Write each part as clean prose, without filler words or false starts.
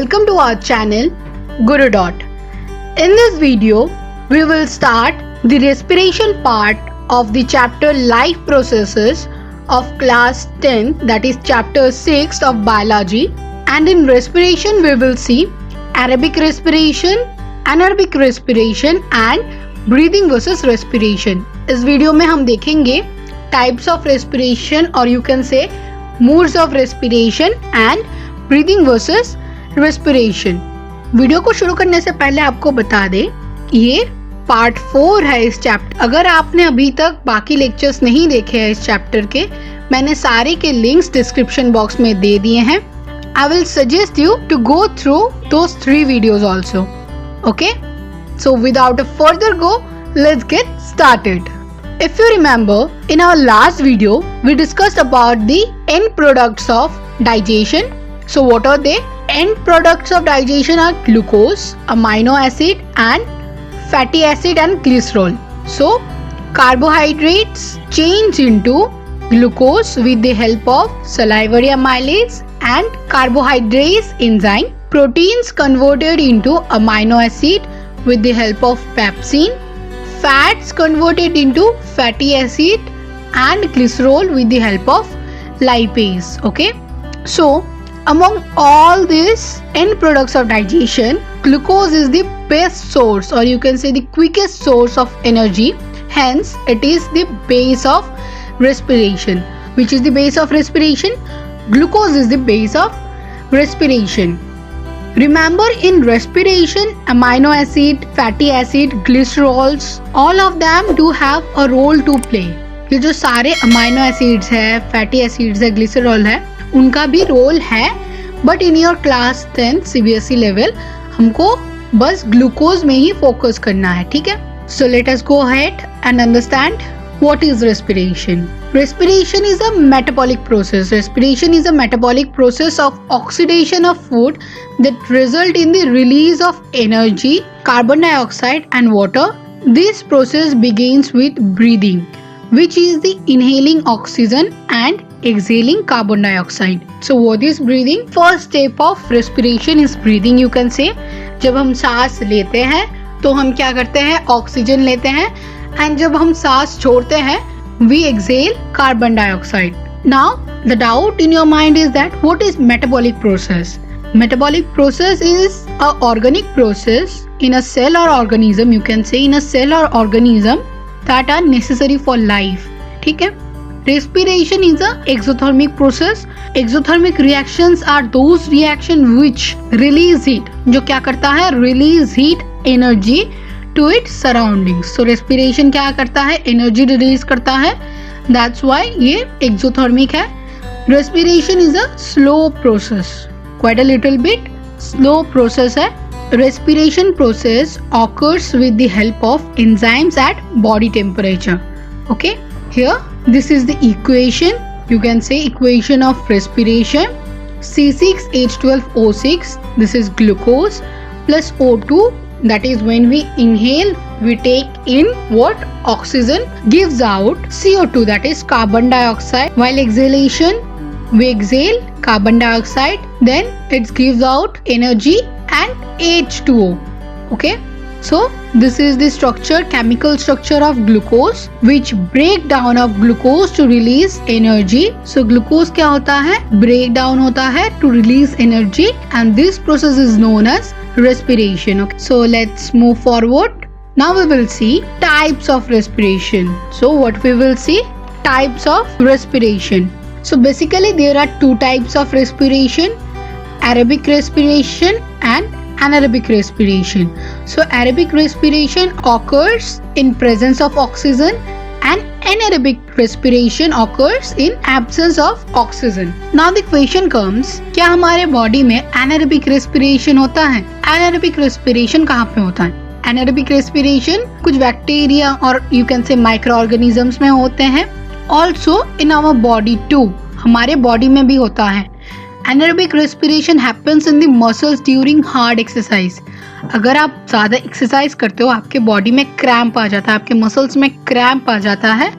Welcome to our channel Guru Dot. In this video, we will start the respiration part of the chapter Life Processes of class 10, that is chapter 6 of biology. And in respiration, we will see Arabic respiration, anaerobic respiration and breathing versus respiration. इस video में हम देखेंगे types of respiration और you can say modes of respiration and breathing versus respiration. Video को शुरू करने से पहले आपको बता दें ये पार्ट 4 है इस चैप्टर. अगर आपने अभी तक बाकी लेक्चर्स नहीं देखे हैं इस चैप्टर के, मैंने सारे के लिंक्स डिस्क्रिप्शन बॉक्स में दे दिए हैं. I will suggest you to go through those 3 videos also. Okay? So without a further go, let's get started. If you remember, in our last video, we discussed about the end products of digestion. So what are they? End products of digestion are glucose, amino acid and fatty acid and glycerol. So carbohydrates change into glucose with the help of salivary amylase and carbohydrate enzyme. Proteins converted into amino acid with the help of pepsin. Fats converted into fatty acid and glycerol with the help of lipase. Okay, so among all these end products of digestion, glucose is the best source or you can say the quickest source of energy. Hence, it is the base of respiration. Which is the base of respiration? Glucose is the base of respiration. Remember, in respiration, amino acid, fatty acid, glycerols, all of them do have a role to play. ये जो सारे amino acids है, fatty acids है, glycerol है, उनका भी role है. But in your class 10 CBSE level हमको बस ग्लूकोज में ही फोकस करना है. ठीक है. So let us go ahead and understand what is respiration. Respiration is a metabolic process. Respiration is a metabolic process of oxidation of food that result in the release of energy, carbon dioxide and water. This process begins with breathing, which is the inhaling oxygen and exhaling carbon dioxide. So what is breathing? First step of respiration is breathing, you can say. जब हम सांस लेते हैं तो हम क्या करते हैं? ऑक्सीजन लेते हैं. एंड जब हम सांस छोड़ते हैं we exhale carbon dioxide. Now the doubt in your mind is that what is metabolic process? Metabolic process is a organic process in a cell or organism, you can say in a cell or organism that are necessary for life. ठीक है. Respiration is a exothermic process. Exothermic reactions are those reactions which release heat. जो क्या करता है? Release heat energy to its surroundings. So respiration क्या करता है? Energy release करता है. That's why ये exothermic है. Respiration is a slow process. Quite a little bit slow process है. Respiration process occurs with the help of enzymes at body temperature. Okay. Here this is the equation. You can say equation of respiration. C6H12O6. This is glucose plus O2. That is when we inhale, we take in what? Oxygen, gives out CO2, that is carbon dioxide. While exhalation, we exhale carbon dioxide, then it gives out energy and H2O. Okay. So this is the structure, chemical structure of glucose, which break down of glucose to release energy. So glucose क्या होता है? Break down होता है to release energy, and this process is known as respiration. Okay. So let's move forward. Now we will see types of respiration. So what we will see? Types of respiration. So basically there are 2 types of respiration: Arabic respiration and anaerobic respiration. So Arabic respiration occurs in presence of oxygen and anaerobic respiration occurs in absence of oxygen. Now the question comes, क्या हमारे body में anaerobic respiration होता है? Anaerobic respiration कहाँ पे होता है? Anaerobic respiration कुछ बैक्टीरिया और you can say microorganisms में होते हैं. Also in our body too. हमारे बॉडी में भी होता है. Anaerobic respiration happens in the muscles during hard exercise. अगर आप ज़्यादा एक्सरसाइज करते हो, आपके बॉडी में क्रैम्प आ जाता है, आपके मसल्स में क्रैम्प आ जाता है,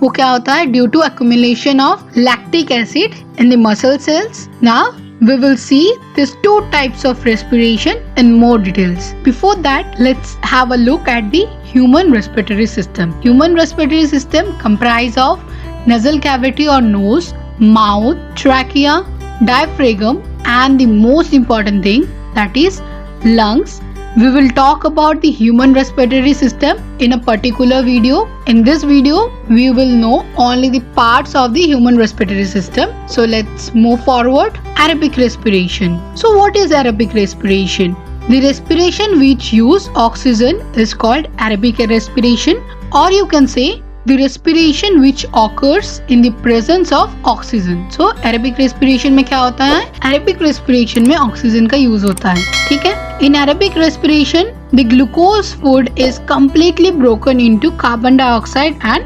वो क्या होता है? Due to accumulation of lactic acid in the muscle cells. Now we will see these two types of respiration in more details. Before that, let's have a look at the human respiratory system. Human respiratory system comprise of nasal cavity or nose, mouth, trachea, diaphragm, and the most important thing, that is lungs. We will talk about the human respiratory system in a particular video. In this video, we will know only the parts of the human respiratory system. So let's move forward. Aerobic respiration. So what is aerobic respiration? The respiration which use oxygen is called aerobic respiration, or you can say the respiration which occurs in the presence of oxygen. So aerobic respiration में क्या होता है? Aerobic respiration में oxygen का use होता है, ठीक है? In aerobic respiration, the glucose food is completely broken into carbon dioxide and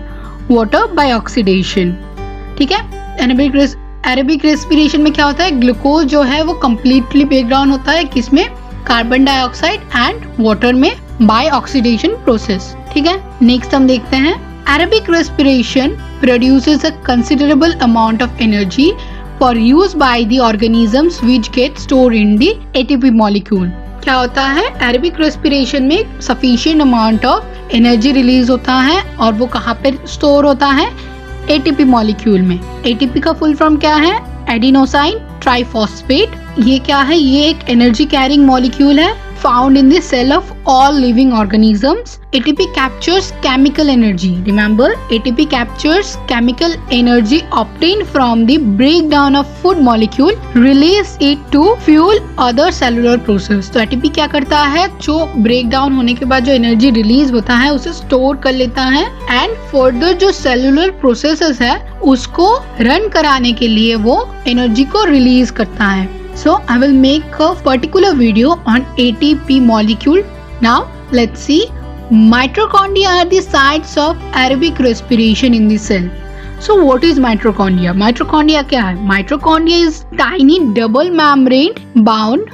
water by oxidation. ठीक है? Aerobic respiration में क्या होता है? ग्लूकोज जो है वो completely break down होता है, किसमें? कार्बन डाइऑक्साइड एंड वाटर में बाय ऑक्सीडेशन प्रोसेस, ठीक है? नेक्स्ट हम देखते हैं aerobic respiration produces a considerable amount of energy for use by the organisms which get stored in the ATP molecule. क्या होता है? aerobic respiration में sufficient amount of energy release होता है और वो कहाँ पे store होता है? ATP molecule में. ATP का full form क्या है? Adenosine triphosphate. ये क्या है? ये एक energy carrying molecule है found in the cell of all living organisms. ATP captures chemical energy. Remember, ATP captures chemical energy obtained from the breakdown of food molecule, release it to fuel other cellular process. तो ATP क्या करता है? जो breakdown होने के बाद जो energy release होता है उसे store कर लेता है and further जो cellular processes है उसको run कराने के लिए वो energy को release करता है. So I will make a particular video on ATP molecule. Now let's see. Mitochondria are the sites of aerobic respiration in the cell. So what is mitochondria? Mitochondria क्या है? Mitochondria is tiny double membrane bound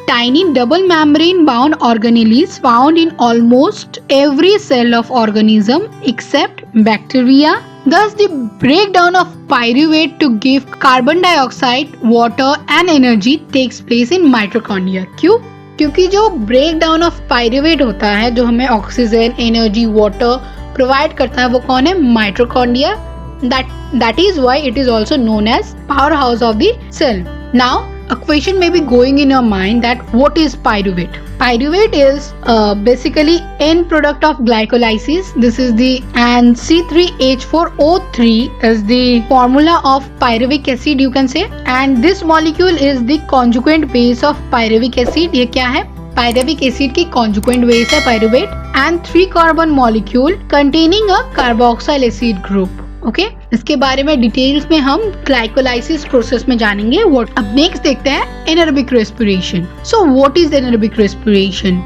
organelles found in almost every cell of organism except bacteria. Thus, the breakdown of pyruvate to give carbon dioxide, water and energy takes place in mitochondria. क्यों? क्योंकि जो breakdown of pyruvate होता है, जो हमें oxygen, energy, water provide करता है, वो कौन है? Mitochondria. That is why it is also known as powerhouse of the cell. Now, a question may be going in your mind that what is pyruvate? Pyruvate is basically end product of glycolysis. This is and C3H4O3 is the formula of pyruvic acid, you can say, and this molecule is the conjugate base of pyruvic acid. ये क्या है? Pyruvic acid की conjugate base है pyruvate and 3 carbon molecule containing a carboxyl acid group. Okay इसके बारे में details में हम ग्लाइकोलाइसिस प्रोसेस में जानेंगे. अब नेक्स्ट देखते हैं anaerobic respiration. So what is anaerobic respiration?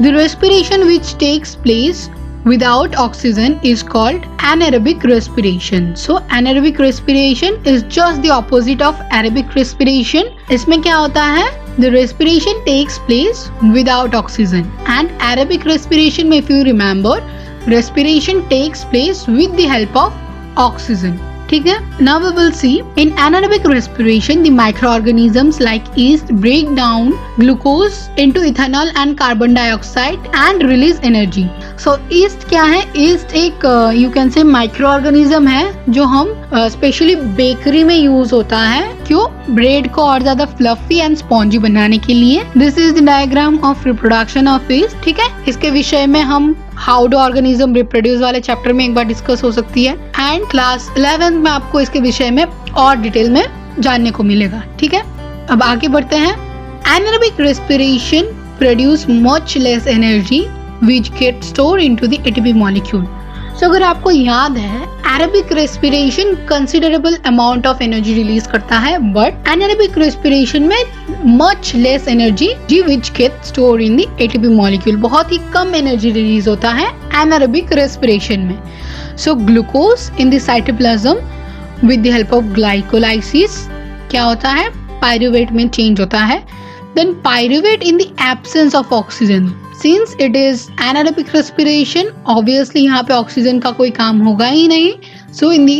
The respiration which takes place without oxygen is called anaerobic respiration. So anaerobic respiration is just the opposite of aerobic respiration. इसमें क्या होता है? The respiration takes place without oxygen and aerobic respiration में if you remember, respiration takes place with the help of oxygen. ठीक है? Now we will see in anaerobic respiration the microorganisms like yeast break down glucose into ethanol and carbon dioxide and release energy. So yeast क्या है? yeast एक you can say microorganism है जो हम specially bakery में use होता है. क्यों? ब्रेड को और ज्यादा फ्लफी एंड स्पॉन्जी बनाने के लिए. This is the diagram of reproduction of yeast. ठीक है? इसके विषय में हम हाउ डू ऑर्गेनिज्म रिप्रोड्यूस वाले चैप्टर में एक बार डिस्कस हो सकती है एंड क्लास 11 में आपको इसके विषय में और डिटेल में जानने को मिलेगा. ठीक है? अब आगे बढ़ते हैं. Anaerobic respiration produce much less energy which get store into the ATP molecule. So अगर आपको याद है aerobic respiration considerable amount of energy release करता है बट एनारोबिक रेस्पिरेशन में much less energy which get store in the ATP molecule. बहुत ही कम energy release होता है एनारोबिक रेस्पिरेशन में. So glucose in the cytoplasm with the help of glycolysis क्या होता है? पायरुवेट में चेंज होता है. Then pyruvate in the absence of oxygen. Since it is anaerobic respiration, obviously यहाँ पे ऑक्सीजन का कोई काम होगा ही नहीं. So in the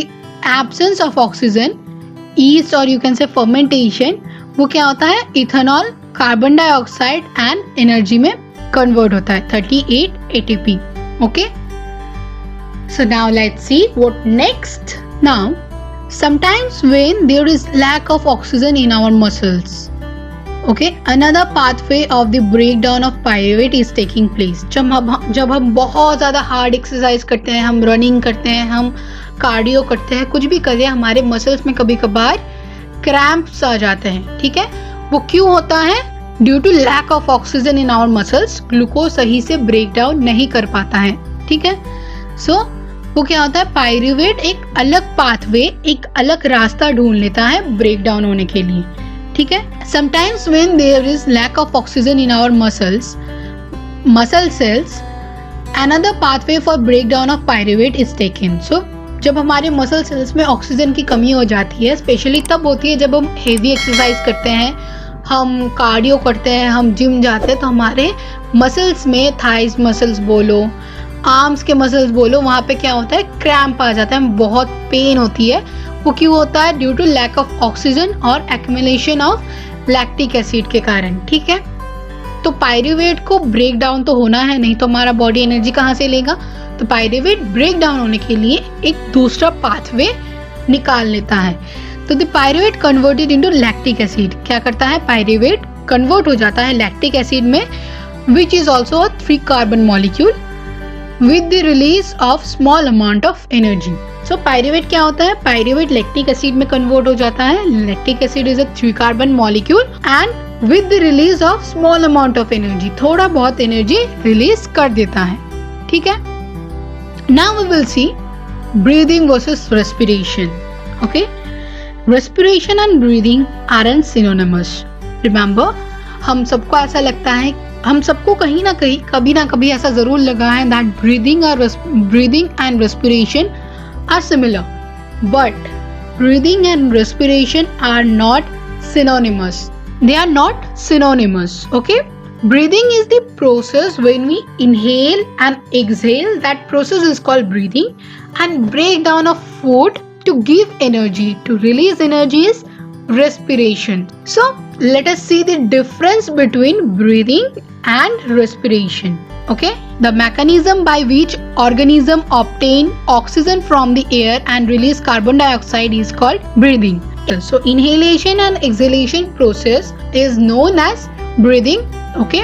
absence of oxygen, yeast or you can say fermentation, वो क्या होता है, ethanol, carbon dioxide and energy में कन्वर्ट होता है, 38 ATP. Okay, so now let's see what next. Now sometimes when there is lack of oxygen in our muscles, okay, another pathway of the breakdown of pyruvate is taking place. जब हम बहुत ज़्यादा hard exercise करते हैं, हम running करते हैं, हम कार्डियो करते हैं, कुछ भी करें, हमारे मसल्स में कभी कभार क्रैम्प्स आ जाते हैं. ठीक है, वो क्यों होता है? Due to lack of oxygen in our muscles. Glucose सही से ब्रेक डाउन नहीं कर पाता है. ठीक है, सो वो क्या होता है, पायरुवेट एक अलग पाथवे, एक अलग रास्ता ढूंढ लेता है ब्रेक डाउन होने के लिए. ठीक है, sometimes when there is lack of oxygen in our muscle cells, another pathway for break down of pyruvate is taken. So जब हमारे मसल सेल्स में ऑक्सीजन की कमी हो जाती है, स्पेशली तब होती है जब हम हेवी एक्सरसाइज करते हैं, हम कार्डियो करते हैं, हम जिम जाते हैं, तो हमारे मसल्स में, थाइस मसल्स बोलो, आर्म्स के मसल्स बोलो, वहाँ पे क्या होता है, क्रैम्प आ जाता है, बहुत पेन होती है. वो क्यों होता है? Due to lack of oxygen और एक्यूमुलेशन ऑफ लैक्टिक एसिड के कारण. ठीक है, तो पायरुवेट को ब्रेक डाउन तो होना है, नहीं तो हमारा बॉडी एनर्जी कहाँ से लेगा. तो पायरुवेट ब्रेक डाउन होने के लिए एक दूसरा पाथवे निकाल लेता है. तो the pyruvate converted into lactic acid. क्या करता है, पायरुवेट कन्वर्ट हो जाता है लैक्टिक एसिड में, which is also a 3 carbon molecule with the release of small amount of energy. So pyruvate क्या होता है, पायरुवेट लैक्टिक एसिड में कन्वर्ट हो जाता है. Lactic acid is a 3 carbon molecule and with the release of small amount of energy, थोड़ा बहुत energy release कर देता है. ठीक है, now we will see breathing versus respiration. Okay, respiration and breathing aren't synonymous. Remember, हम सबको ऐसा लगता है, हम सबको कहीं ना कहीं कभी ना कभी ऐसा जरूर लगा है that breathing and respiration are similar, but breathing and respiration are not synonymous. They are not synonymous. Okay, breathing is the process when we inhale and exhale. That process is called breathing. And breakdown of food to give energy, to release energy, is respiration. So let us see the difference between breathing and respiration. Okay, the mechanism by which organism obtain oxygen from the air and release carbon dioxide is called breathing. So inhalation and exhalation process is known as breathing. Okay,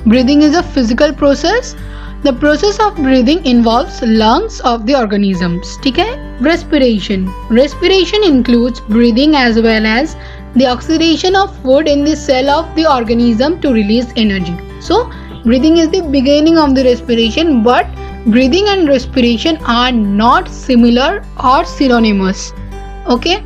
breathing is a physical process. The process of breathing involves lungs of the organisms. ठीक है, respiration includes breathing as well as the oxidation of food in the cell of the organism to release energy. So breathing is the beginning of the respiration, but breathing and respiration are not similar or synonymous. Okay,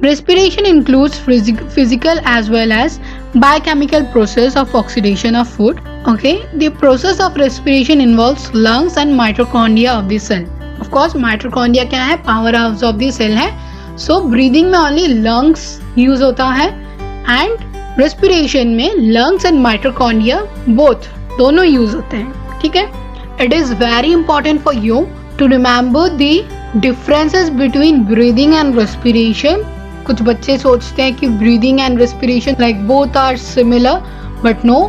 respiration includes physical as well as biochemical process of oxidation of food. Okay, the process of respiration involves lungs and mitochondria of the cell. Of course, mitochondria क्या है, power house of the cell है. So breathing में only lungs use होता है and respiration में lungs and mitochondria both, दोनों use होते हैं. ठीक है, it is very important for you to remember the differences between breathing and respiration. कुछ बच्चे सोचते हैं कि breathing and respiration like both are similar, but no,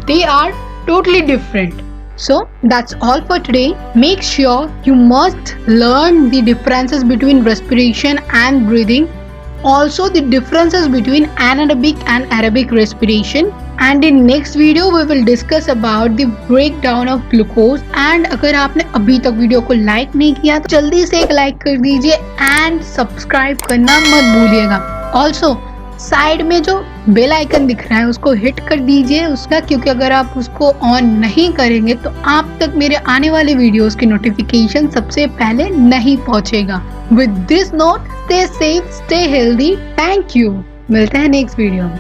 they are totally different. So that's all for today. Make sure you must learn the differences between respiration and breathing. Also the differences between anaerobic and aerobic respiration. And in next video we will discuss about the breakdown of glucose. And अगर आपने अभी तक video को like नहीं किया तो जल्दी से एक लाइक कर दीजिए and सब्सक्राइब करना मत भूलिएगा. Also साइड में जो बेल आइकन दिख रहा है उसको हिट कर दीजिए उसका, क्योंकि अगर आप उसको ऑन नहीं करेंगे तो आप तक मेरे आने वाले वीडियोस की नोटिफिकेशन सबसे पहले नहीं पहुंचेगा. With this note, stay safe, stay healthy. Thank you. मिलते हैं नेक्स्ट वीडियो में.